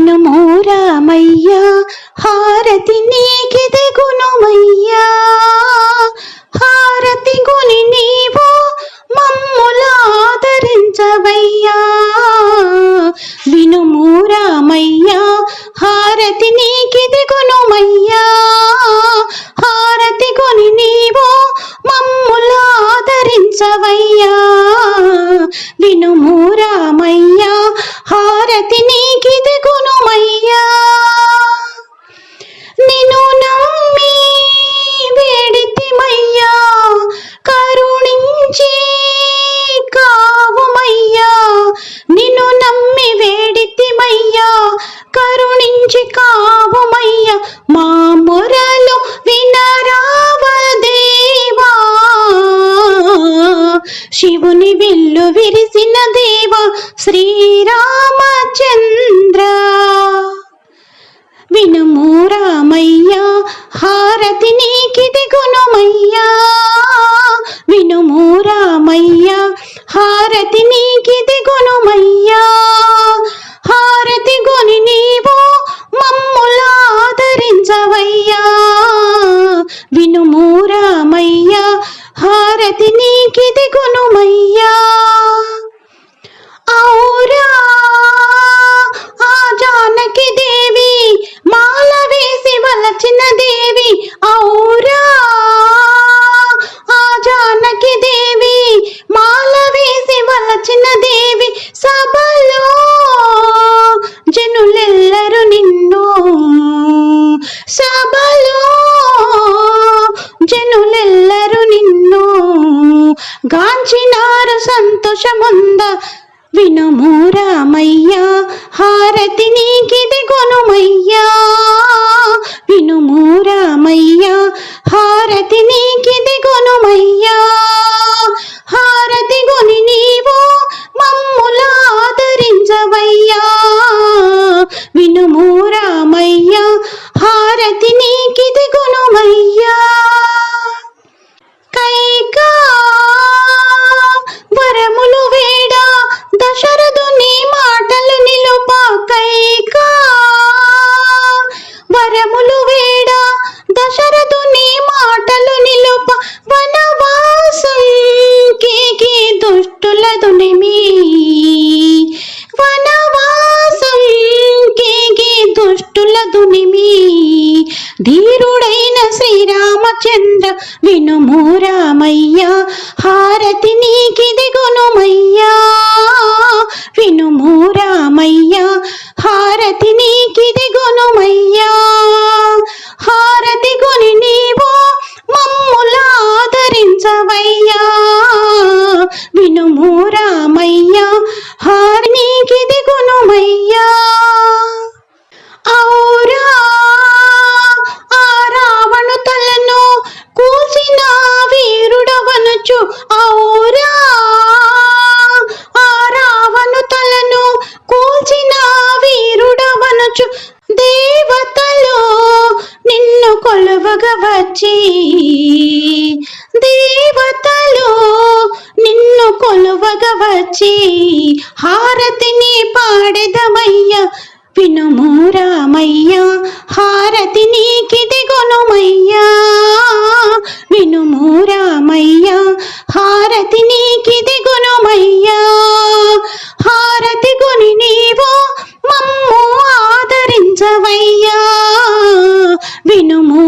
వినుము రామయ్య హారతి నీకిదిగునుమయ్యా హారతి గుని నీవు మమ్ములాదరించవయ్యా వినుము రామయ్య హారతి నీకిదిగునుమయ్యా హారతి గుని నీవు మమ్ములాదరించవయ్యా వినుము రామయ్య హారతి నీకిదిగునుమయ్యా నిన్ను నమ్మి వేడితిమయ్యా కరుణించి కావుమయ్యా నిన్ను నమ్మి వేడితిమయ్యా కరుణించి కావుమయ్యా మా మొరలు వినరావదేవా శివుని విల్లు విరిసిన దేవా శ్రీరామచంద్ర వినుము రామయ్య హారతి నీకిదిగునుమయ్యా వినుము రామయ్య హారతి నీకిదిగునుమయ్యా హారతి గుని నీవు మమ్ములాదరించవయ్యా వినుము రామయ్య హారతి నీకిదిగునుమయ్యా ఔరా ఆ జానకి దేవి మాల వేసి వలచిన దేవి ఔరా ఆ జానకి దేవి మాల వేసి వలచిన దేవి సభలో జనులెల్లరు నిన్ను సభలో జనులెల్లరు నిన్ను గాంచినారు సంతోషముంద వినుము రామయ్య హారతి నీకిదిగునుమయ్యా వినుము రామయ్య హారతి నీకిదిగునుమయ్యా హారతి గుని నీవు మమ్ములాదరించవయ్యా వినుము రామయ్య హారతి నీకిదిగునుమయ్యా కైకా వరములు వేడ దశరథుని మాటలు నిలుప కైకా వరములు వేడ దశరథుని మాటలు నిలుప వనవాసం కేకి దుష్టుల దునిమి వనవాసం కేకి దుష్టుల దునిమి ధీరుడైన శ్రీరామచంద్ర వినుము రామయ్య హారతి నీకిదిగునుమయ్యా వినుము రామయ్య హారతి నీకిదిగునుమయ్యా హారతి గుని నీవు మమ్ములాదరించవయ్యా వినుము రామయ్య హారతి నీకిదిగునుమయ్యా ఔరా ఆ రావణు తలను కూల్చిన వీరుడవనుచు ఔరా ఆ రావణు తలను కూల్చిన వీరుడవనుచు దేవతలు నిన్ను కొలువగా వచ్చి దేవతలు నిన్ను కొలువగా వచ్చి హారతిని పాడెదమయ్యా వినుము రామయ్య హారతి నీకిదిగునుమయ్యా వినుము రామయ్య హారతి నీకిదిగునుమయ్యా హారతి గుని నీవు మమ్ము ఆదరించవయ్యా వినుము